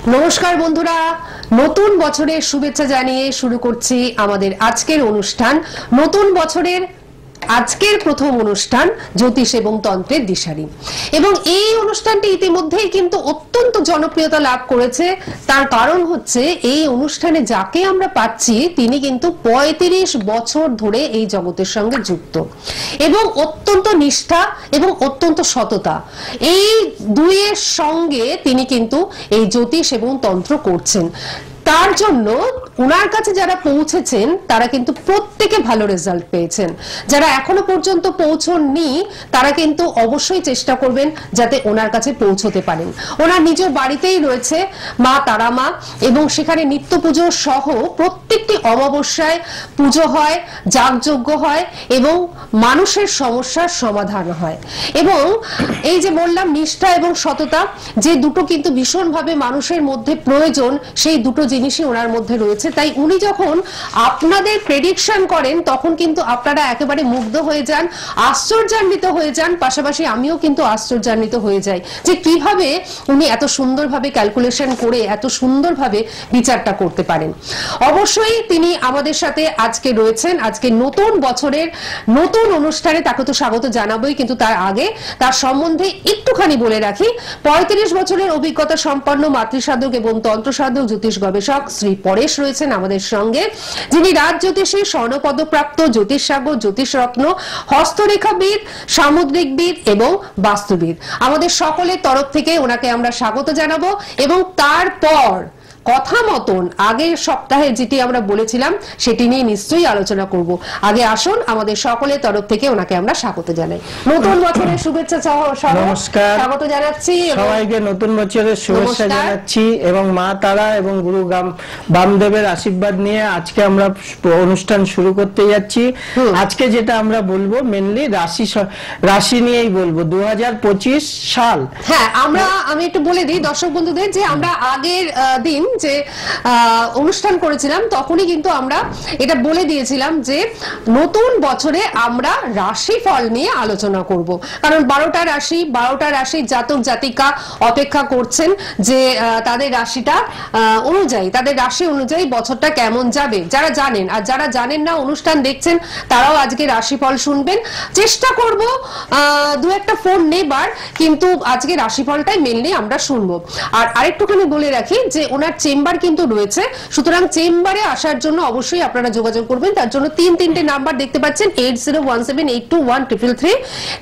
নমস্কার বন্ধুরা, নতুন বছরের শুভেচ্ছা জানিয়ে শুরু করছি আমাদের আজকের অনুষ্ঠান। নতুন বছরের আজকের প্রথম অনুষ্ঠান জ্যোতিষ এবং তন্ত্রের দিশারি, এবং এই অনুষ্ঠানটি ইতিমধ্যেই কিন্তু অত্যন্ত জনপ্রিয়তা লাভ করেছে। তার কারণ হচ্ছে এই অনুষ্ঠানে যাকে আমরা পাচ্ছি তিনি কিন্তু ৩৫ বছর ধরে এই জগতের সঙ্গে যুক্ত, এবং অত্যন্ত নিষ্ঠা এবং অত্যন্ত সততা, এই দুইয়ের সঙ্গে তিনি কিন্তু এই জ্যোতিষ এবং তন্ত্র করছেন। তার জন্য ওনার কাছে যারা পৌঁছেছেন তারা কিন্তু প্রত্যেকে ভালো রেজাল্ট পেয়েছেন। যারা এখনো পর্যন্ত পৌঁছননি তারা কিন্তু অবশ্যই চেষ্টা করবেন যাতে ওনার কাছে পৌঁছতে পারেন। ওনার নিজ বাড়িতেই রয়েছে মা তারা মা, এবং সেখানে নিত্য পুজো সহ প্রত্যেকটি অমাবস্যায় পুজো হয়, যাগযজ্ঞ হয় এবং মানুষের সমস্যার সমাধান হয়। এবং এই যে বললাম নিষ্ঠা এবং সততা, যে দুটো কিন্তু ভীষণভাবে মানুষের মধ্যে প্রয়োজন, সেই দুটো জিনিসই ওনার মধ্যে রয়েছে। তাই উনি যখন আপনাদের প্রেডিকশন করেন তখন কিন্তু আপনারা একেবারে মুগ্ধ হয়ে যান, আশ্চর্যান্বিত হয়ে যান। পাশাপাশি আমিও কিন্তু আশ্চর্যান্বিত হয়ে যাই যে কিভাবে উনি এত সুন্দরভাবে ক্যালকুলেশন করে এত সুন্দরভাবে বিচারটা করতে পারেন। অবশ্যই তিনি আমাদের সাথে আজকে রয়েছেন। আজকে নতুন বছরের নতুন অনুষ্ঠানে তাকে তো স্বাগত জানাবোই, কিন্তু তার আগে তার সম্বন্ধে একটুখানি বলে রাখি। ৩৫ বছরের অভিজ্ঞতা সম্পন্ন মাতৃসাধক এবং তন্ত্রসাধক জ্যোতিষ গবেষক শ্রী পরেশ রয়েছেন আমাদের সঙ্গে, যিনি রাজ জ্যোতিষী, স্বর্ণপদকপ্রাপ্ত জ্যোতিষাগর, জ্যোতিষ রত্ন, হস্তরেখাবিদ, সামুদ্রিকবিদ এবং বাস্তুবিদ। আমাদের সকলের তরফ থেকে ওনাকে আমরা স্বাগত জানাবো। এবং তারপর কথা মতন আগের সপ্তাহে যেটি আমরা বলেছিলাম সেটি নিয়ে নিশ্চয়ই আলোচনা করব। আগে আসুন আমাদের সকলের তরফ থেকে ওনাকে আমরা স্বাগত জানাই। নতুন বছরের শুভেচ্ছা নমস্কার, স্বাগত জানাচ্ছি সবাইকে নতুন বছরের শুভেচ্ছা জানাচ্ছি, এবং মা তারা এবং গুরু বামদেবের আশীর্বাদ নিয়ে আজকে আমরা অনুষ্ঠান শুরু করতে যাচ্ছি। আজকে যেটা আমরা বলবো মেনলি রাশি নিয়েই বলবো। 2025 সাল। হ্যাঁ, আমি একটু বলে দিই দর্শক বন্ধুদের যে আমরা আগের দিন যে অনুষ্ঠান করেছিলাম তখনই কিন্তু আমরা এটা বলে দিয়েছিলাম যে নতুন বছরে আমরা রাশি ফল নিয়ে আলোচনা করব, কারণ 12টা রাশি জাতক জাতিকা অপেক্ষা করছেন যে তাদের রাশিটা অনুযায়ী, তাদের রাশি অনুযায়ী বছরটা কেমন যাবে। যারা জানেন আর যারা জানেন না অনুষ্ঠান দেখছেন তারাও আজকে রাশিফল শুনবেন। চেষ্টা করব দু একটা ফোন নেবার, কিন্তু আজকে রাশিফলটাই মেনলি আমরা শুনবো। আর আরেকটুখানি বলে রাখি যে ওনার চেম্বার কিন্তু রয়েছে, সুতরাং চেম্বারে আসার জন্য অবশ্যই আপনারা যোগাযোগ করবেন। তার জন্য তিনটে নাম্বার দেখতে পাচ্ছেন, 8017821333,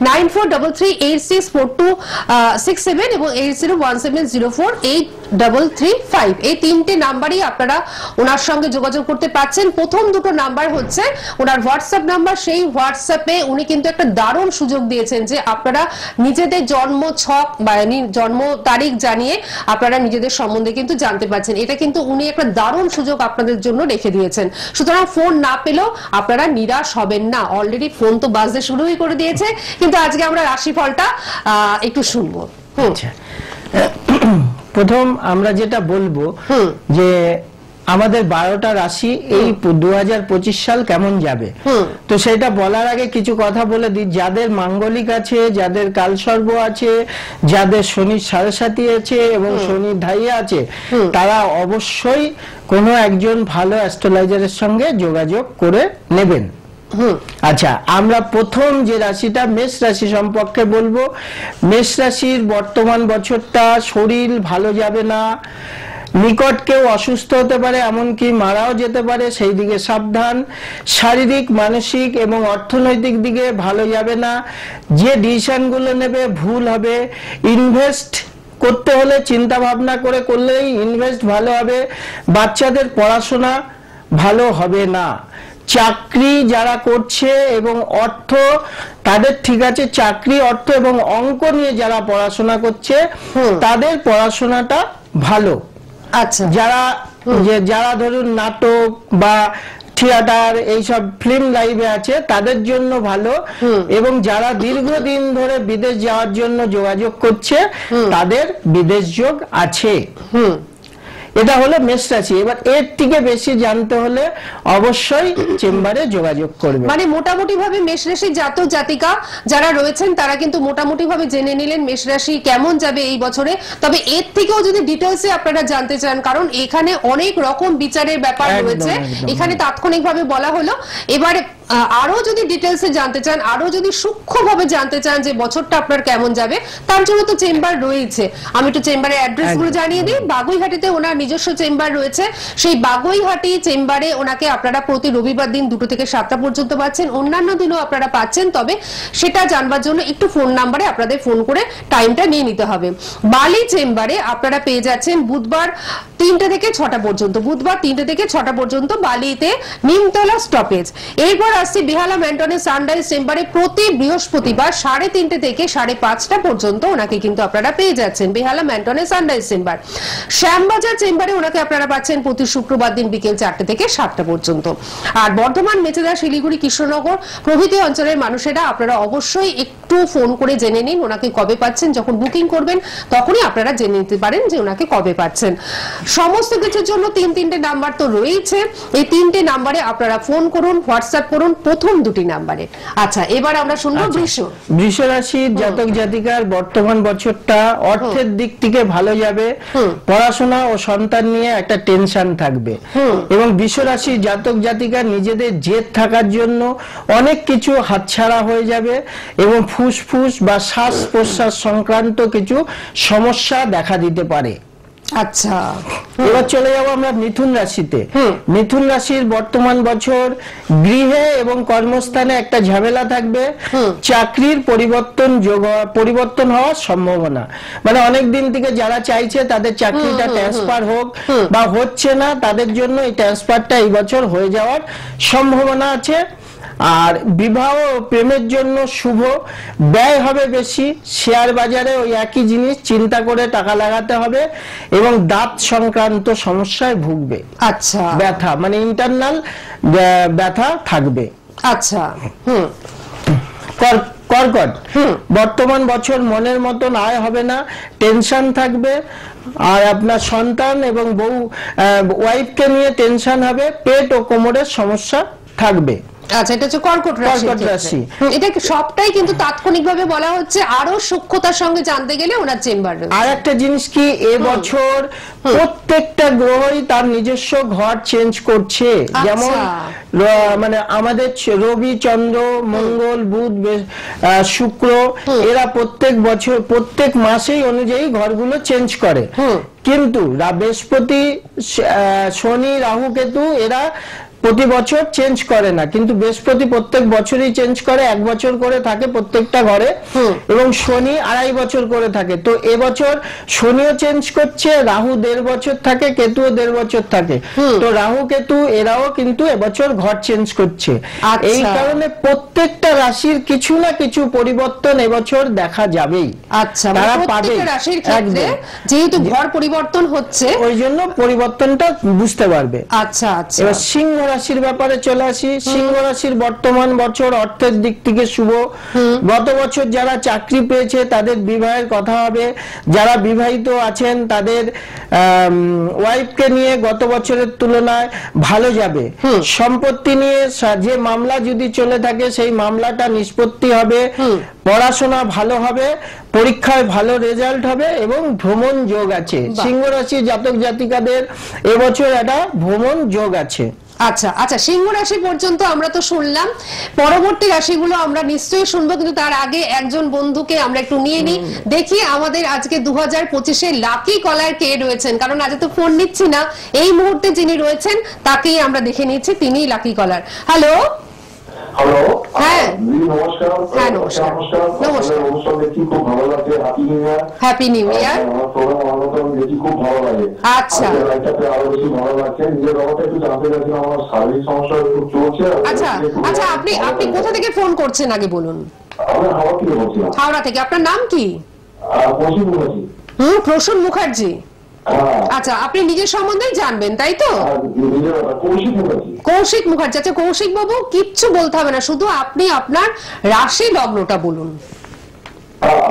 9433864267 এবং 8017048335। এই তিনটে নাম্বারই আপনারা ওনার সঙ্গে যোগাযোগ করতে পারছেন। প্রথম দুটো নাম্বার হচ্ছে ওনার হোয়াটসঅ্যাপ নাম্বার। সেই হোয়াটসঅ্যাপে উনি কিন্তু একটা দারুণ সুযোগ দিয়েছেন যে আপনারা নিজেদের জন্ম ছক বা জন্ম তারিখ জানিয়ে আপনারা নিজেদের সম্বন্ধে কিন্তু জানতে পারছেন। এটা কিন্তু উনি একটা দারুণ সুযোগ আপনাদের জন্য রেখে দিয়েছেন। সুতরাং ফোন না পেলেও আপনারা নিরাশ হবেন না, অলরেডি ফোন তো বাজতে শুরুই করে দিয়েছে। কিন্তু আজকে আমরা রাশিফলটা একটু শুনবো। প্রথম আমরা যেটা বলবো যে আমাদের 12টা রাশি এই 2025 সাল কেমন যাবে, তো সেটা বলার আগে কিছু কথা বলে দিই। যাদের মাঙ্গলিক আছে, যাদের কালসর্প আছে, যাদের শনির সাড়ে আছে এবং শনির ধাইয়া আছে, তারা অবশ্যই কোনো একজন ভালো অ্যাস্ট্রোলজারের সঙ্গে যোগাযোগ করে নেবেন। আচ্ছা, আমরা প্রথম যে রাশিটা মেষ রাশি সম্পর্কে বলবো। মেষ রাশির বর্তমান বছরটা শরীর ভালো যাবে না, নিকট কেউ অসুস্থ হতে পারে, এমনকি মারাও যেতে পারে, সেই দিকে সাবধান। শারীরিক, মানসিক এবং অর্থনৈতিক দিকে ভালো যাবে না। যে ডিসিশনগুলো নেবে ভুল হবে। ইনভেস্ট করতে হলে চিন্তা ভাবনা করে করলেই ইনভেস্ট ভালো হবে। বাচ্চাদের পড়াশোনা ভালো হবে না। চাকরি যারা করছে এবং অর্থ তাদের ঠিক আছে, চাকরি, অর্থ এবং অঙ্ক নিয়ে যারা পড়াশোনা করছে তাদের পড়াশোনাটা ভালো। আচ্ছা, যারা ধরুন নাটক বা থিয়েটার এইসব ফিল্ম লাইভে আছে তাদের জন্য ভালো, এবং যারা দীর্ঘদিন ধরে বিদেশ যাওয়ার জন্য যোগাযোগ করছে তাদের বিদেশ যোগ আছে। এটা হলো মেষ রাশি। এবার এর থেকে বেশি জানতে হলে অবশ্যই চেম্বারে যোগাযোগ করবে। মানে মোটামুটি ভাবে মেষ রাশির জাতক জাতিকা যারা রয়েছেন তারা কিন্তু মোটামুটি ভাবে জেনে নিলেন মেষ রাশি কেমন যাবে এই বছরে। তবে এর থেকেও যদি ডিটেইলসে আপনারা জানতে চান, কারণ এখানে অনেক রকম বিচারের ব্যাপার রয়েছে, এখানে তাৎক্ষণিকভাবে বলা হলো। এবারে আরো যদি ডিটেইলসে জানতে চান, আরো যদি সূক্ষ্মভাবে জানতে চান যে বছরটা আপনার কেমন যাবে, তার জন্য তো চেম্বার রয়েছে। আমি একটু চেম্বারের অ্যাড্রেস গুলো জানিয়ে দিই। বাগুইহাটিতে ওনার নিজস্ব চেম্বার রয়েছে। সেই বাগুইহাটি চেম্বারে ওনাকে আপনারা প্রতি রবিবার দিন 2টো থেকে 7টা পর্যন্ত পাচ্ছেন, অন্যান্য দিনও আপনারা পাচ্ছেন। তবে সেটা জানবার জন্য একটু ফোন নাম্বারে আপনাদের ফোন করে টাইমটা নিয়ে নিতে হবে। বালি চেম্বারে আপনারা পেয়ে যাচ্ছেন বুধবার 3টে থেকে 6টা পর্যন্ত, বুধবার 3টে থেকে 6টা পর্যন্ত বালিতে নিমতলা স্টপেজ। এরপর আসছে বেহালা ম্যান্টনের সানরাইজ চেম্বারে প্রতি বৃহস্পতিবার 3:30 থেকে 5:30টা পর্যন্ত ওনাকে কিন্তু আপনারা পেয়ে যাচ্ছেন, বেহালা ম্যান্টনের সানরাইজ চেম্বার। শ্যামবাজার চেম্বারে ওনাকে আপনারা পাচ্ছেন প্রতি শুক্রবার দিন বিকেল 4টে থেকে 7টা পর্যন্ত। আর বর্ধমান, মেচেদা, শিলিগুড়ি, কৃষ্ণনগর প্রভৃতি অঞ্চলের মানুষেরা আপনারা অবশ্যই একটু ফোন করে জেনে নিন ওনাকে কবে পাচ্ছেন। যখন বুকিং করবেন তখনই আপনারা জেনে নিতে পারেন যে ওনাকে কবে পাচ্ছেন। সমস্ত কিছুর জন্য 3টে নাম্বার তো রয়েছে, এই 3টে নাম্বারে আপনারা ফোন করুন, হোয়াটসঅ্যাপ করুন, প্রথম 2টি নাম্বারে। আচ্ছা, এবার আমরা শুনবো বৃষ রাশির জাতক জাতিকার বর্তমান বছরটা অর্থের দিক থেকে ভালো যাবে, পড়াশোনা ও সন্তান নিয়ে একটা টেনশন থাকবে, এবং বৃষ রাশির জাতক জাতিকার নিজেদের জেদ থাকার জন্য অনেক কিছু হাতছাড়া হয়ে যাবে, এবং ফুসফুস বা শ্বাস প্রশ্বাস সংক্রান্ত কিছু সমস্যা দেখা দিতে পারে। আচ্ছা, এবার চলে যাবো আমরা মিথুন রাশিতে। মিথুন রাশির বর্তমান বছর গৃহে এবং কর্মস্থানে একটা ঝামেলা থাকবে, চাকরির পরিবর্তন হওয়ার সম্ভাবনা। মানে অনেক দিন থেকে যারা চাইছে তাদের চাকরিটা ট্রান্সফার হোক বা হচ্ছে না, তাদের জন্য এই ট্রান্সফারটা এই বছর হয়ে যাওয়ার সম্ভাবনা আছে। আর বিবাহ ও প্রেমের জন্য শুভ, ব্যয় হবে বেশি, শেয়ার বাজারে ওই একই জিনিস চিন্তা করে টাকা লাগাতে হবে, এবং দাঁত সংক্রান্ত সমস্যায় ভুগবে। আচ্ছা, ব্যথা মানে ইন্টারনাল ব্যথা থাকবে। আচ্ছা, কর্কট, বর্তমান বছর মনের মতন আয় হবে না, টেনশন থাকবে, আর আপনার সন্তান এবং বউ ওয়াইফকে নিয়ে টেনশন হবে, পেট ও কোমরের সমস্যা থাকবে। আচ্ছা, এটা হচ্ছে কর্কট রাশি। এটা সবটাই কিন্তু তাৎক্ষণিকভাবে বলা হচ্ছে, আরো সূক্ষ্মতার সঙ্গে জানতে গেলে ওনার চেম্বার রয়েছে। আর একটা জিনিস কি, এবছর প্রত্যেকটা গ্রহই তার নিজস্ব ঘর চেঞ্জ করছে। যেমন মানে আমাদের রবি, চন্দ্র, মঙ্গল, বুধ, শুক্র, এরা প্রত্যেক বছর প্রত্যেক মাসেই অনুযায়ী ঘরগুলো চেঞ্জ করে। কিন্তু বৃহস্পতি, শনি, রাহু, কেতু এরা প্রতি বছর চেঞ্জ করে না, কিন্তু বৃহস্পতি প্রত্যেক বছরই চেঞ্জ করে, 1 বছর করে থাকে প্রত্যেকটা ঘরে, এবং শনি 2.5 বছর করে থাকে। তো এবছর শনিও চেঞ্জ করছে, রাহু 1.5 বছর থাকে, কেতুও 1.5 বছর থাকে। তো রাহু কেতু এরাও কিন্তু এবছর ঘর চেঞ্জ করছে। এই কারণে প্রত্যেকটা রাশির কিছু না কিছু পরিবর্তন এবছর দেখা যাবেই। আচ্ছা, তারা পাবে রাশির ক্ষেত্রে যেহেতু ঘর পরিবর্তন হচ্ছে, ওই জন্য পরিবর্তনটা বুঝতে পারবে। আচ্ছা আচ্ছা, এবার সিংহ রাশির ব্যাপারে চলে আসি। সিংহ রাশির বর্তমান বছর অর্থের দিক থেকে শুভ। গত বছর যারা চাকরি পেয়েছে তাদের বিবাহের কথা হবে, যারা বিবাহিত আছেন তাদের ওয়াইফকে নিয়ে গত বছরের তুলনায় ভালো যাবে। সম্পত্তি নিয়ে যে মামলা যদি চলে থাকে সেই মামলাটা নিষ্পত্তি হবে, পড়াশোনা ভালো হবে, পরীক্ষায় ভালো রেজাল্ট হবে, এবং ভ্রমণ যোগ আছে। সিংহ রাশি জাতক জাতিকাদের এবছর একটা ভ্রমণ যোগ আছে। আচ্ছা আচ্ছা, সিংহ রাশি পর্যন্ত আমরা তো শুনলাম, পরবর্তী রাশিগুলো আমরা নিশ্চয়ই শুনবো, কিন্তু তার আগে একজন বন্ধুকে আমরা একটু নিয়ে নিই, দেখি আমাদের আজকে 2025-এর লাকি কলার কে রয়েছেন। কারণ আজ তো ফোন নিচ্ছি না, এই মুহূর্তে যিনি রয়েছেন তাকেই আমরা দেখে নিচ্ছি, তিনিই লাকি কলার। হ্যালো হ্যালো, হ্যাঁ নমস্কার। হ্যাঁ নমস্কার, নমস্কার, অনুষ্ঠান দেখি খুব ভালো লাগে। Happy new year. Happy new year. আমার প্রোগ্রাম আলোচনা দেখি খুব ভালো লাগে। আচ্ছা, লাইফটাতে আরো বেশি ভালো লাগছে। নিজের ব্যাপারটা একটু জানতে চাইছিলাম, আমার শারীরিক সমস্যা খুব চলছে। আচ্ছা আচ্ছা, আপনি কোথা থেকে ফোন করছেন আগে বলুন? আমি হাওড়া থেকে বলছিলাম। হাওড়া থেকে। আপনার নাম কি? প্রসূন মুখার্জি। প্রসূন মুখার্জি। আচ্ছা, আপনি নিজের সম্বন্ধেই জানবেন তাই তো? কৌশিক মুখার্জি। আচ্ছা কৌশিক বাবু, কিচ্ছু বলতে হবে না, শুধু আপনি আপনার রাশি লগ্নটা বলুন।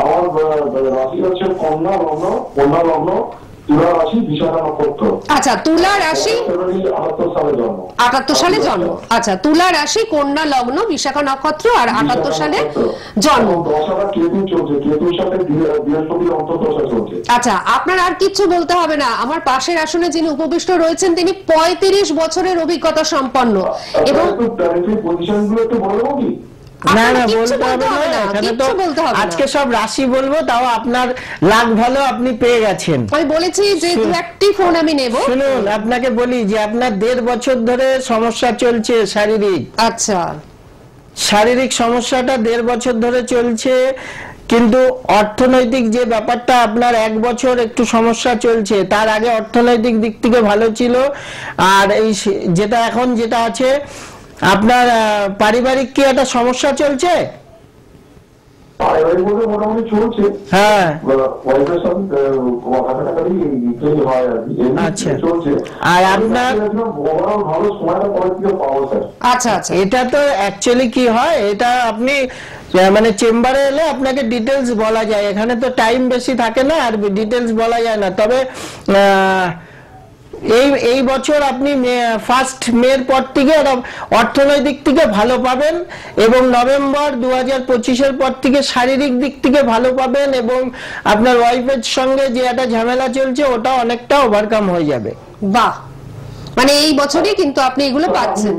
আমার রাশি হচ্ছে কন্যা লগ্ন, তুলা রাশি, বিশাখা নক্ষত্র। আচ্ছা, তুলা রাশি 78 সালে জন্ম। 78 সালে জন্ম। আচ্ছা, তুলা রাশি, কন্যা লগ্ন, বিশাখা নক্ষত্র, আর 78 সালে জন্ম। দশাটা কেতু চলছে, কেতুর সাথে বৃহস্পতির অন্তর্দশা চলছে। আচ্ছা, আপনার আর কিচ্ছু বলতে হবে না। আমার পাশের আসনে যিনি উপবিষ্ট রয়েছেন তিনি 35 বছরের অভিজ্ঞতা সম্পন্ন এবং পজিশনগুলো একটু বলবো কি? না না, কিচ্ছু বলতে হবে না, এখানে তো আজকে সব রাশি বলবো, তাও আপনার লাখ ভালো আপনি পেয়ে গেছেন। আমি বলেছি যে দু একটি ফোন আমি নেব। শুনুন, আপনাকে বলি যে আপনার 1.5 বছর ধরে সমস্যা চলছে শারীরিক। আচ্ছা, শারীরিক সমস্যাটা 1.5 বছর ধরে চলছে, কিন্তু অর্থনৈতিক যে ব্যাপারটা আপনার 1 বছর একটু সমস্যা চলছে। তার আগে অর্থনৈতিক দিক থেকে ভালো ছিল। আর এই যেটা এখন যেটা আছে আপনার পারিবারিক কি একটা সমস্যা চলছে? মোটামুটি চলছে। হ্যাঁ, আচ্ছা, আর আপনার আচ্ছা আচ্ছা, এটা তো অ্যাকচুয়ালি কি হয়, এটা আপনি মানে চেম্বারে এলে আপনাকে ডিটেলস বলা যায়। এখানে তো টাইম বেশি থাকে না, আর ডিটেলস বলা যায় না। তবে এই বছর আপনি 1 মের পর থেকে অর্থনৈতিক থেকে ভালো পাবেন, এবং নভেম্বর 2025-এর পর থেকে শারীরিক দিক থেকে ভালো পাবেন, এবং আপনার ওয়াইফের সঙ্গে যে একটা ঝামেলা চলছে ওটা অনেকটা ওভারকাম হয়ে যাবে। বাহ, মানে এই বছরই কিন্তু আপনি এগুলো পাচ্ছেন।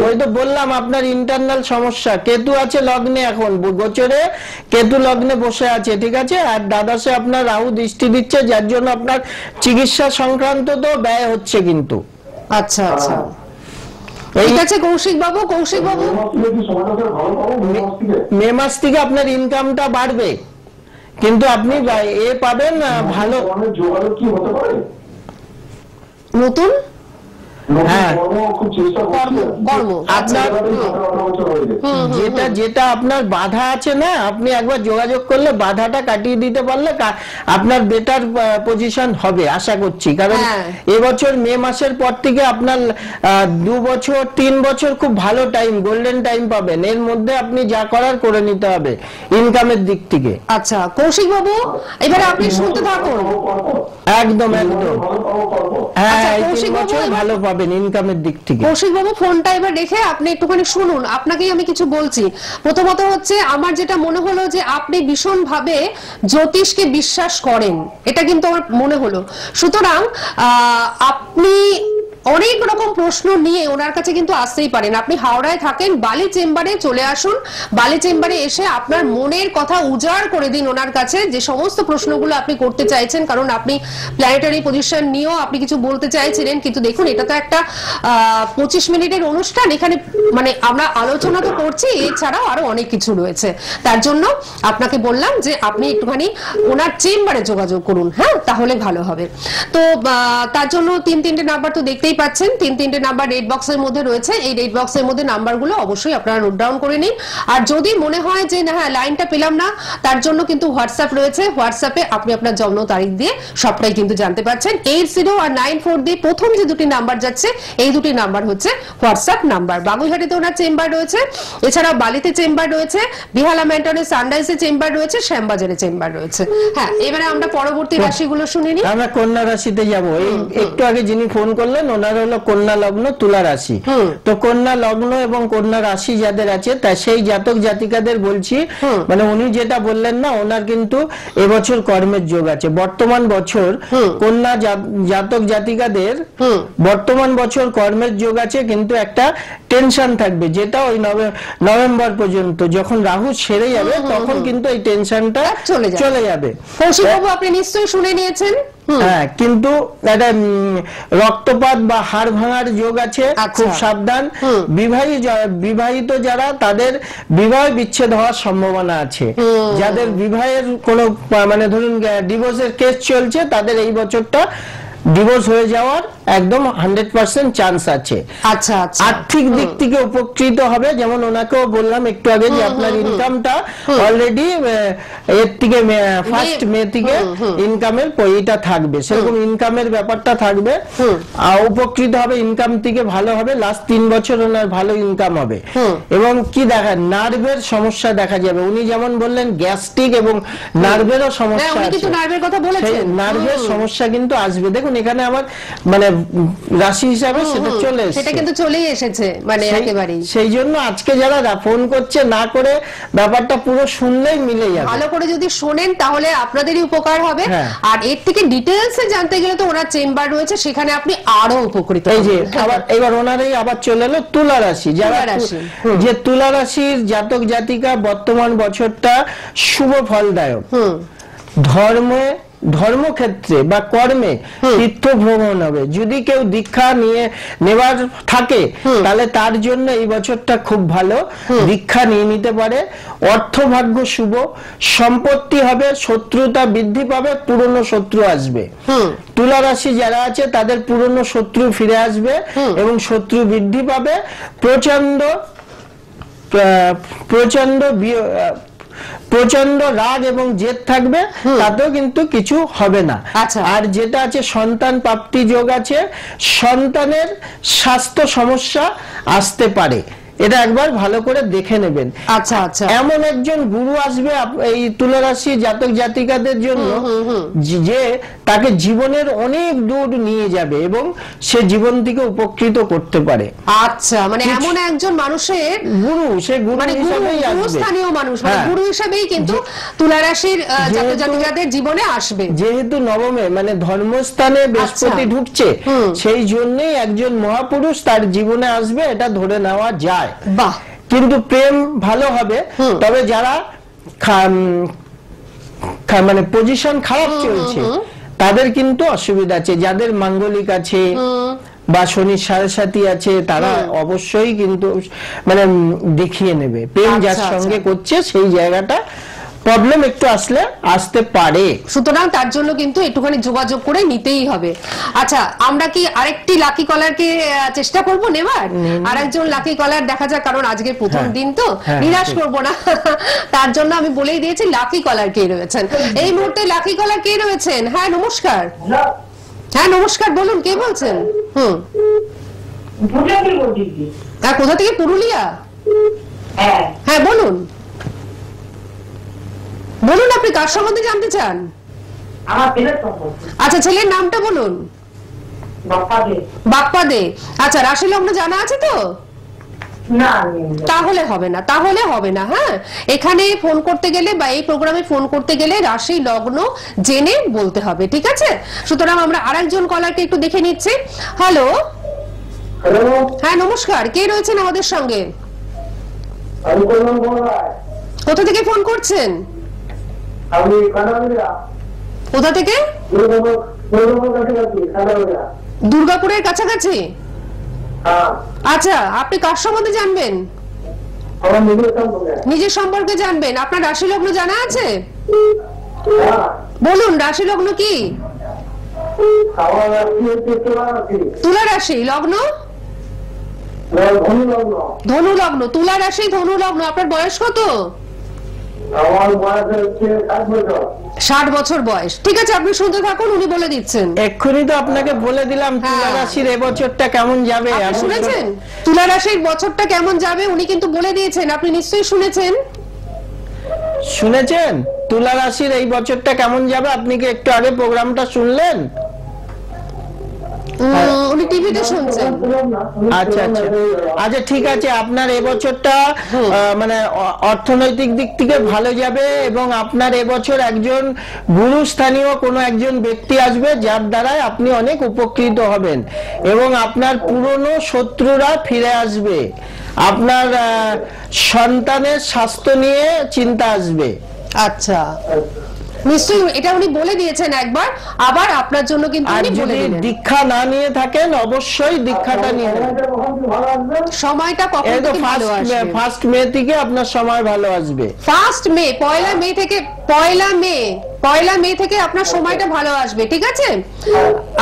ওই তো বললাম আপনার ইন্টারনাল সমস্যা, কেতু আছে লগ্নে, এখন গোচরে কেতু লগ্নে বসে আছে, ঠিক আছে। আর দ্বাদশে আপনার রাহু দৃষ্টি দিচ্ছে, যার জন্য আপনার চিকিৎসা সংক্রান্ত তো ব্যয় হচ্ছে কিন্তু। আচ্ছা আচ্ছা, ঠিক আছে কৌশিক বাবু। কৌশিক বাবু, মে মাস থেকে আপনার ইনকামটা বাড়বে, কিন্তু আপনি এ পাবেন ভালো যোগাযোগ কি হতে পারে নতুন হ্যাঁ কর্ম। আপনার যেটা আপনার বাধা আছে না, আপনি একবার যোগাযোগ করলে বাধাটা কাটিয়ে দিতে পারলে আপনার বেটার পজিশন হবে আশা করছি। কারণ এবছর মে মাসের পর থেকে আপনার 2 বছর 3 বছর খুব ভালো টাইম, গোল্ডেন টাইম পাবেন। এর মধ্যে আপনি যা করার করে নিতে হবে ইনকামের দিক থেকে। আচ্ছা কৌশিক বাবু, এবারে আপনি শুনতে থাকুন। একদম একদম, হ্যাঁ, 3 বছর ভালো পাবেন ইনকামের দিক থেকে। কৌশিক বাবু, ফোনটা এবার রেখে আপনি একটুখানি শুনুন, আপনাকেই আমি কিছু বলছি। প্রথমত হচ্ছে আমার যেটা মনে হলো যে আপনি ভীষণ ভাবে জ্যোতিষকে বিশ্বাস করেন, এটা কিন্তু আমার মনে হলো। সুতরাং আপনি অনেক রকম প্রশ্ন নিয়ে ওনার কাছে কিন্তু আসতেই পারেন। আপনি হাওড়ায় থাকেন, বালি চেম্বারে চলে আসুন। বালি চেম্বারে এসে আপনার মনের কথা উজাড় করে দিন ওনার কাছে, যে সমস্ত প্রশ্নগুলো আপনি করতে চাইছেন। কারণ আপনি প্ল্যানেটারি পজিশন নিয়েও আপনি কিছু বলতে চাইছিলেন, কিন্তু দেখুন এটা তো একটা 25 মিনিটের অনুষ্ঠান, এখানে মানে আমরা আলোচনা তো করছি, এছাড়াও আরো অনেক কিছু রয়েছে। তার জন্য আপনাকে বললাম যে আপনি একটুখানি ওনার চেম্বারে যোগাযোগ করুন, হ্যাঁ, তাহলে ভালো হবে। তো তার জন্য 3-3টে নাম্বার তো দেখতেই পাচ্ছেন, 3-3টে নাম্বার রেড বক্সের মধ্যে রয়েছে। এই রেড বক্সের মধ্যে নাম্বারগুলো অবশ্যই আপনারা নোট ডাউন করে নিন। আর যদি মনে হয় যে না হ্যাঁ লাইনটা পেলাম না, তার জন্য কিন্তু হোয়াটসঅ্যাপ রয়েছে। হোয়াটসঅ্যাপে আপনি আপনার জন্ম তারিখ দিয়ে সবটাই কিন্তু জানতে পারছেন। 80 আর 94 দিয়ে প্রথম যে দুটি নাম্বার যাচ্ছে, এই দুটি নাম্বার হচ্ছে হোয়াটসঅ্যাপ নাম্বার। বাগুইহাটিতে ওনার চেম্বার রয়েছে, এছাড়াও বালিতে চেম্বার রয়েছে, বিহালা ম্যান্টনে সানরাইজে চেম্বার রয়েছে, শ্যামবাজারে চেম্বার রয়েছে। হ্যাঁ, এবারে আমরা পরবর্তী রাশিগুলো শুনে নিই। আমরা কন্যা রাশিতে যাব। এই একটু আগে যিনি ফোন করলেন ওনার হলো কন্যা লগ্ন তুলা রাশি। তো কন্যা লগ্ন এবং কন্যা রাশি যাদের আছে তা সেই জাতক জাতিকাদের বলছি, মানে উনি যেটা বললেন না, ওনার কিন্তু এবছর কর্মের যোগ আছে। বর্তমান বছর কন্যা জাতক জাতিকাদের বর্তমান বছর কর্মের যোগ আছে, কিন্তু একটা টেনশন থাকবে, যেটা ওই নভেম্বর পর্যন্ত, যখন রাহু সেরে যাবে তখন কিন্তু এই টেনশনটা চলে যাবে। কৌশিক বাবু, আপনি নিশ্চয়ই শুনে নিয়েছেন। হ্যাঁ, কিন্তু একটা রক্তপাত বা হাড় ভাঙার যোগ আছে, খুব সাবধান। বিবাহিত যারা, তাদের বিবাহ বিচ্ছেদ হওয়ার সম্ভাবনা আছে। যাদের বিবাহের কোনো মানে ধরুন ডিভোর্সের কেস চলছে, তাদের এই বছরটা ডিভোর্স হয়ে যাওয়ার একদম 100% চান্স আছে। আচ্ছা আচ্ছা, আর্থিক দিক থেকে উপকৃত হবে, যেমন ওনাকেও বললাম একটু আগে যে আপনার ইনকামটা অলরেডি এর থেকে ফার্স্ট মে থেকে ইনকামের এটা থাকবে, সেরকম ইনকামের ব্যাপারটা থাকবে, উপকৃত হবে, ইনকাম থেকে ভালো হবে। লাস্ট 3 বছর ওনার ভালো ইনকাম হবে। এবং কি দেখা, নার্ভের সমস্যা দেখা যাবে। উনি যেমন বললেন গ্যাস্ট্রিক এবং নার্ভেরও সমস্যা উনি আছে, কিন্তু নার্ভের কথা বলেছেন, নার্ভের সমস্যা কিন্তু আসবে। দেখুন এখানে আমার মানে রাশি হিসাবে সেটা চলে এসেছে, সেটা কিন্তু চলেই এসেছে, মানে একেবারেই। সেই জন্য আজকে যারা ফোন করছে না করে ব্যাপারটা পুরো শুনলেই মিলে যাবে। ভালো করে যদি শোনেন তাহলে আপনাদেরই উপকার হবে। হ্যাঁ। আর এর থেকে ডিটেইলসে জানতে গেলে তো ওনার চেম্বার রয়েছে, সেখানে আপনি আরো উপকৃত এই যে হবেন। আবার এবার ওনারই আবার চলে এলো তুলা রাশি। যারা তুলা রাশি, যে তুলা রাশির জাতক জাতিকা বর্তমান বছরটা শুভ ফলদায়ক। ধর্মক্ষেত্রে বা কর্মে তীর্থ ভ্রমণ হবে। যদি কেউ দীক্ষা নেবার থাকে তাহলে তার জন্য এই বছরটা খুব ভালো, দীক্ষা নিয়ে নিতে পারে। অর্থভাগ্য শুভ, সম্পত্তি হবে, শত্রুতা বৃদ্ধি পাবে, পুরনো শত্রু আসবে। তুলা রাশি যারা আছে তাদের পুরনো শত্রু ফিরে আসবে এবং শত্রু বৃদ্ধি পাবে। প্রচন্ড রাগ এবং জেদ থাকবে, তাতেও কিন্তু কিছু হবে না। আর যেটা আছে সন্তান প্রাপ্তি যোগ আছে, সন্তানের স্বাস্থ্য সমস্যা আসতে পারে, এটা একবার ভালো করে দেখে নেবেন। আচ্ছা আচ্ছা, এমন একজন গুরু আসবে এই তুলা রাশি জাতক জাতিকাদের জন্য যে তাকে জীবনের অনেক দূর নিয়ে যাবে এবং সে জীবন থেকে উপকৃত করতে পারে। আচ্ছা, মানে এমন একজন মানুষের গুরু, সে গুরু মানে হিসেবেই আসবে, স্থানীয় মানুষ, মানে গুরু হিসেবেই কিন্তু তুলা রাশির জাতক জাতিকাদের জীবনে আসবে। যেহেতু নবমে মানে ধর্মস্থানে বৃহস্পতি ঢুকছে, সেই জন্যই একজন মহাপুরুষ তার জীবনে আসবে, এটা ধরে নেওয়া যায়। বাহ, কিন্তু প্রেম ভালো হবে, তবে যারা মানে পজিশন খারাপ চলছে তাদের কিন্তু অসুবিধা আছে। যাদের মাঙ্গলিক আছে বা শনির সাড়ে আছে তারা অবশ্যই কিন্তু মানে দেখিয়ে নেবে। প্রেম যার সঙ্গে করছে সেই জায়গাটা প্রবলেম একটু আসতে পারে, সুতরাং তার জন্য কিন্তু একটুখানি যোগাযোগ করে নিতেই হবে। আচ্ছা, আমরা কি আরেকটি লাকি কলারকে চেষ্টা করব নেবার? আরেকজন লাকি কলার দেখা যাক, কারণ আজকে প্রথম দিন তো নিরাশ করব না, তার জন্য আমি বলেই দিয়েছি লাকি কলার কে রয়েছেন এই মুহূর্তে। লাকি কলার কে রয়েছেন? হ্যাঁ নমস্কার। হ্যাঁ নমস্কার, বলুন কে বলছেন? কোথা থেকে? পুরুলিয়া? হ্যাঁ বলুন, বলুন আপনি কার সম্বন্ধে জানতে চান? আচ্ছা, ছেলের নামটা বলুন। বাপ্পা দে। আচ্ছা, রাশি লগ্ন জানা আছে তো? তাহলে হবে না। হ্যাঁ, এখানে ফোন করতে গেলে বা এই প্রোগ্রামে ফোন করতে গেলে রাশি লগ্ন জেনে বলতে হবে, ঠিক আছে? সুতরাং আমরা আরেকজন কলারকে একটু দেখে নিচ্ছি। হ্যালো, হ্যাঁ নমস্কার, কে রয়েছেন আমাদের সঙ্গে? কোথা থেকে ফোন করছেন? কোথা থেকে? দুর্গাপুরের কাছাকাছি। আচ্ছা, আপনি কার সম্বন্ধে জানবেন? নিজের সম্পর্কে জানবেন। আপনার রাশি লগ্ন জানা আছে? বলুন রাশি লগ্ন কি? তুলা রাশি, লগ্ন ধনু লগ্ন। তুলা রাশি, ধনু লগ্ন। আপনার বয়স কত? আমার বয়স হচ্ছে 60 বছর বয়স। ঠিক আছে, আপনি শুনতে থাকুন, উনি বলে দিচ্ছেন। এক্ষুনি তো আপনাকে বলে দিলাম তুলা রাশির এবছরটা কেমন যাবে। আপনি শুনেছেন তুলা রাশির বছরটা কেমন যাবে? উনি কিন্তু বলে দিয়েছেন, আপনি নিশ্চয়ই শুনেছেন। তুলা রাশির এই বছরটা কেমন যাবে? আপনি কি একটু আগে প্রোগ্রামটা শুনলেন? উনি টিভিতে শুনছেন। আচ্ছা আচ্ছা আচ্ছা, ঠিক আছে। আপনার এবছরটা মানে অর্থনৈতিক দিক থেকে ভালো যাবে এবং আপনার এবছর একজন গুরুস্থানীয় কোনো একজন ব্যক্তি আসবে যার দ্বারাই আপনি অনেক উপকৃত হবেন এবং আপনার পুরনো শত্রুরা ফিরে আসবে। আপনার সন্তানের স্বাস্থ্য নিয়ে চিন্তা আসবে। আচ্ছা, নিশ্চয়ই এটা উনি বলে দিয়েছেন একবার, আবার আপনার জন্য কিন্তু আর উনি বলে যদি দিলেন। দীক্ষা না নিয়ে থাকেন অবশ্যই দীক্ষাটা নিয়ে নেবেন। সময়টা কখন এই তো থেকে ভালো আসবে? ফার্স্ট মে থেকে আপনার সময় ভালো আসবে। ফার্স্ট মে, পয়লা মে থেকে, পয়লা মে থেকে আপনার সময়টা ভালো আসবে, ঠিক আছে?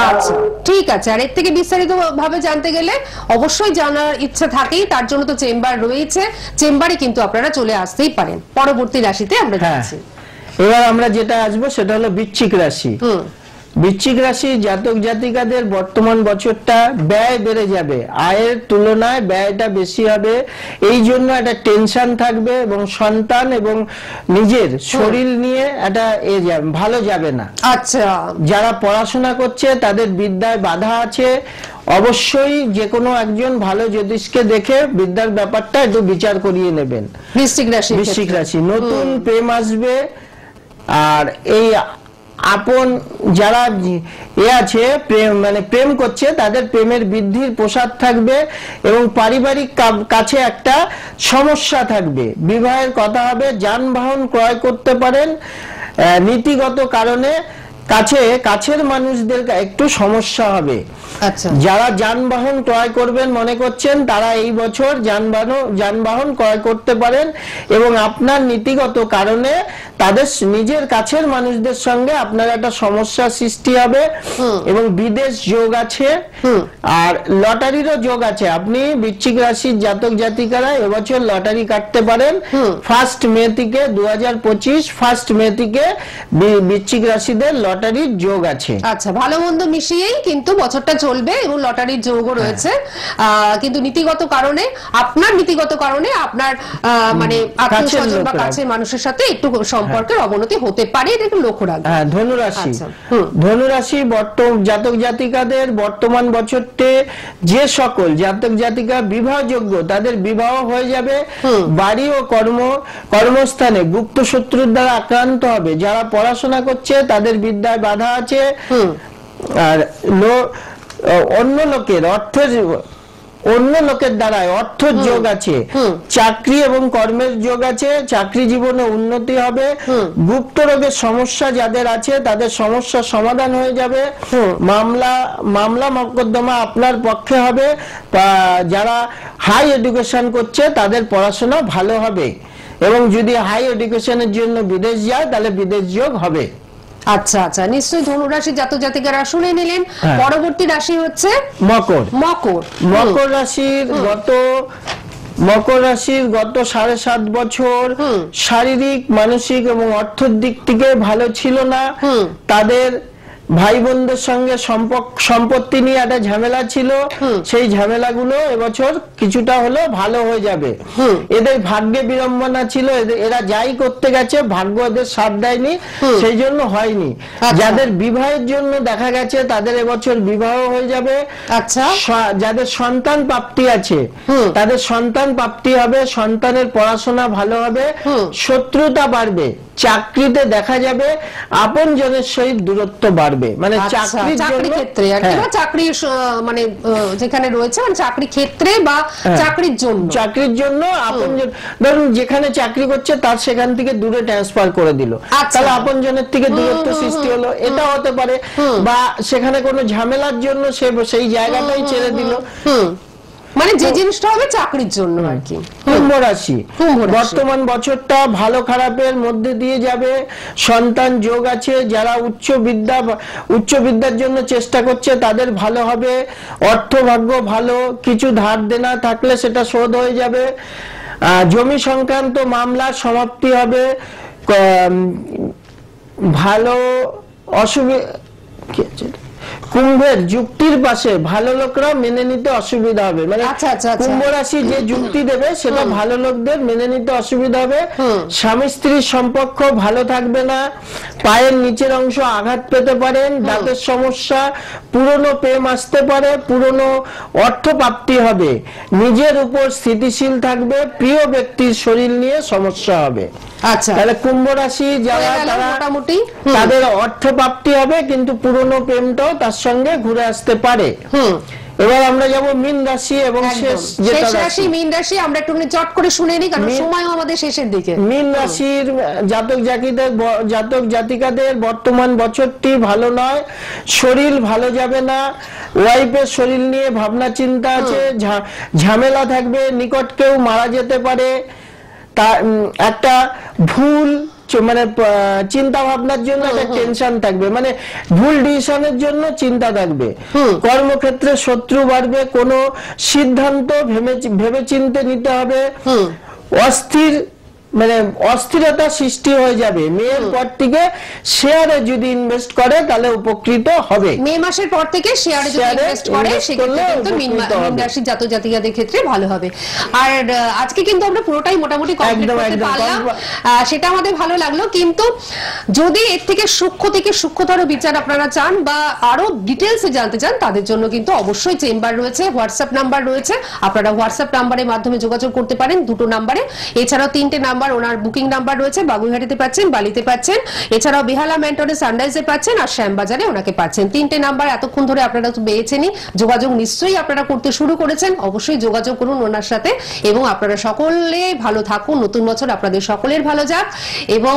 আচ্ছা ঠিক আছে। আর এর থেকে বিস্তারিত ভাবে জানতে গেলে অবশ্যই জানার ইচ্ছা থাকেই, তার জন্য তো চেম্বার রয়েছে, চেম্বারে কিন্তু আপনারা চলে আসতেই পারেন। পরবর্তী রাশিতে আমরা যাচ্ছি। এবার আমরা যেটা আসবো সেটা হলো বৃশ্চিক রাশি। বৃশ্চিক রাশি জাতক জাতিকাদের বর্তমান বছরটা ব্যয় বেড়ে যাবে, আয়ের তুলনায় ব্যয়টা বেশি হবে। এই জন্য একটা টেনশন থাকবে এবং সন্তান এবং নিজের শরীর নিয়ে একটা ভালো যাবে না। আচ্ছা, যারা পড়াশোনা করছে তাদের বিদ্যায় বাধা আছে। অবশ্যই যে কোনো একজন ভালো জ্যোতিষকে দেখে বিদ্যার ব্যাপারটা একটু বিচার করিয়ে নেবেন। বৃশ্চিক রাশি নতুন প্রেম আসবে। আর এই আপন যারা আছে প্রেম করছে তাদের প্রেমের বৃদ্ধির প্রসাদ থাকবে এবং পারিবারিক কাছে একটা সমস্যা থাকবে। বিবাহের কথা হবে, যানবাহন ক্রয় করতে পারেন। নীতিগত কারণে কাছের মানুষদের একটু সমস্যা হবে। আচ্ছা, যারা যানবাহন ক্রয় করবেন মনে করছেন তারা এই বছর যানবাহন ক্রয় করতে পারেন এবং আপনার নীতিগত কারণে তাদের নিজের কাছের মানুষদের সঙ্গে আপনার একটা সমস্যা সৃষ্টি হবে এবং বিদেশ যোগ আছে। আর লটারিরও যোগ আছে। আপনি বৃশ্চিক রাশির জাতক জাতিকারা এবছর লটারি কাটতে পারেন। ফার্স্ট মে থেকে 2025 ফার্স্ট মে থেকে বৃশ্চিক রাশিদের লটারির যোগ আছে। আচ্ছা, ভালো মন্দ মিশিয়েই কিন্তু বছরটা চলবে এবং লটারির যোগও রয়েছে। কিন্তু নীতিগত কারণে আপনার মানে আত্মীয় স্বজন বা কাছের মানুষের সাথে একটু সম্পর্কের অবনতি হতে পারে, এটা একটু লক্ষ্য রাখবেন। ধনুরাশি। ধনুরাশি জাতক জাতিকাদের বর্তমান বছরতে যে সকল জাতক জাতিকা বিবাহযোগ্য তাদের বিবাহ হয়ে যাবে। বাড়ি ও কর্মস্থানে গুপ্ত শত্রুর দ্বারা আক্রান্ত হবে। যারা পড়াশোনা করছে তাদের বিদ্যায় বাধা আছে। আর অন্য লোকের দ্বারা অর্থের যোগ আছে। চাকরি এবং কর্মের যোগ আছে। চাকরি জীবনে উন্নতি হবে। গুপ্ত রোগের সমস্যা যাদের আছে তাদের সমস্যার সমাধান হয়ে যাবে। মামলা মোকদ্দমা আপনার পক্ষে হবে। যারা হাই এডুকেশন করছে তাদের পড়াশোনা ভালো হবে এবং যদি হাই এডুকেশনের জন্য বিদেশ যায় তাহলে বিদেশ যোগ হবে। আচ্ছা আচ্ছা, নিশ্চয়ই ধনুরাশি জাতক জাতিকারা শুনে নিলেন। পরবর্তী রাশি হচ্ছে মকর রাশির গত 7.5 বছর শারীরিক, মানসিক এবং অর্থের দিক থেকে ভালো ছিল না। তাদের ভাই বোনদের সঙ্গে সম্পত্তি নিয়ে একটা ঝামেলা ছিল। সেই ঝামেলাগুলো এবছর কিছুটা হলো ভালো হয়ে যাবে। এদের ভাগ্যে বিড়ম্বনা ছিল। এরা যাই করতে গেছে ভাগ্য এদের সাথ দেয়নি, সেই জন্য হয়নি। যাদের বিবাহের জন্য দেখা গেছে তাদের এবছর বিবাহ হয়ে যাবে। আচ্ছা, যাদের সন্তান প্রাপ্তি আছে তাদের সন্তান প্রাপ্তি হবে। সন্তানের পড়াশোনা ভালো হবে। শত্রুতা বাড়বে। চাকরিতে দেখা যাবে আপন জনের সহিত দূরত্ব বাড়বে। মানে চাকরির ক্ষেত্রে চাকরি মানে যেখানে রয়েছে মানে চাকরি ক্ষেত্রে বা চাকরির জন্য আপন ধরুন যেখানে চাকরি করছে তার সেখান থেকে দূরে ট্রান্সফার করে দিল, তাহলে আপন জনের থেকে দূরত্ব সৃষ্টি হলো, এটা হতে পারে। বা সেখানে কোনো ঝামেলার জন্য সে সেই জায়গাটাই ছেড়ে দিল। মানে যে জিনিসটা হবে চাকরির জন্য আর কি। কুম্ভ রাশি বর্তমান বছরটা ভালো খারাপের মধ্যে দিয়ে যাবে। সন্তান যোগ আছে। যারা উচ্চ বিদ্যার জন্য চেষ্টা করছে তাদের ভালো হবে। অর্থভাগ্য ভালো। কিছু ধার দেনা থাকলে সেটা শোধ হয়ে যাবে। জমি সংক্রান্ত মামলার সমাপ্তি হবে। ভালো অসুবিধা কুম্ভের যুক্তির পাশে ভালো লোকরা মেনে নিতে অসুবিধা হবে। মানে কুম্ভ রাশি যে যুক্তি দেবে সেটা ভালো লোকদের মেনে নিতে অসুবিধা হবে। স্বামী স্ত্রীর সম্পর্ক ভালো থাকবে না। পায়ের নিচের অংশ আঘাত পেতে পারেন। দাঁতের সমস্যা, পুরনো প্রেম আসতে পারে, পুরনো অর্থ প্রাপ্তি হবে। নিজের উপর স্থিতিশীল থাকবে। প্রিয় ব্যক্তির শরীর নিয়ে সমস্যা হবে। আচ্ছা, তাহলে কুম্ভ রাশি যারা মোটামুটি তাদের অর্থ প্রাপ্তি হবে কিন্তু পুরনো প্রেমটাও তার সঙ্গে ঘুরে আসতে পারে। এবার আমরা যাব মীন রাশি এবং শেষ যেটা শেষ রাশি মীন রাশি। আমরা একটু চট করে শুনে নিই, কারণ সময়ও আমাদের শেষের দিকে। মীন রাশির জাতক জাতিকাদের বর্তমান বছরটি ভালো নয়, শরীর ভালো যাবে না, ওয়াইফের শরীর নিয়ে ভাবনা চিন্তা আছে, ঝামেলা থাকবে, নিকট কেউ মারা যেতে পারে, তা একটা ভুল মানে চিন্তা ভাবনার জন্য একটা টেনশন থাকবে, মানে ভুল ডিসিশনের জন্য চিন্তা থাকবে। কর্মক্ষেত্রে শত্রু বাড়বে, কোনো সিদ্ধান্ত ভেবে চিন্তে নিতে হবে, অস্থিরতা সৃষ্টি হয়ে যাবে। মেয়ের পর থেকে শেয়ারে যদি ইনভেস্ট করে তাহলে উপকৃত হবে। মে মাসের পর থেকে শেয়ারে যদি ইনভেস্ট করে সেক্ষেত্রে কিন্তু মীন রাশির জাতক জাতিকাদের ক্ষেত্রে ভালো হবে। আর আজকে কিন্তু আমরা পুরোটাই মোটামুটি কমপ্লিট করতে পারলাম, সেটা আমাদের ভালো লাগলো। কিন্তু যদি এর থেকে সূক্ষ্ম থেকে সূক্ষ্মতর বিচার আপনারা চান বা আরো ডিটেলসে জানতে চান, তাদের জন্য কিন্তু অবশ্যই চেম্বার রয়েছে, হোয়াটসঅ্যাপ নাম্বার রয়েছে, আপনারা হোয়াটসঅ্যাপ নাম্বারের মাধ্যমে যোগাযোগ করতে পারেন, দুটো নাম্বারে। এছাড়াও 3টে নাম্বার ওনার বুকিং নাম্বার রয়েছে, বাগুইহাটিতে পাচ্ছেন, বালিতে পাচ্ছেন, এছাড়াও বেহালা মেন্টনে সানরাইজে পাচ্ছেন, আর শ্যামবাজারে ওনাকে পাচ্ছেন। 3টে নাম্বার এতক্ষণ ধরে আপনারা তো পেয়েছেনই। যোগাযোগ নিশ্চয়ই আপনারা করতে শুরু করেছেন, অবশ্যই যোগাযোগ করুন ওনার সাথে, এবং আপনারা সকলে ভালো থাকুন। নতুন বছর আপনাদের সকলের ভালো যাক, এবং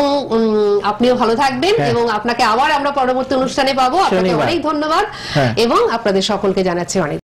আপনিও ভালো থাকবেন, এবং আপনাকে আবার আমরা পরবর্তী অনুষ্ঠানে পাবো। আপনাকে অনেক ধন্যবাদ, এবং আপনাদের সকলকে জানাচ্ছি অনেক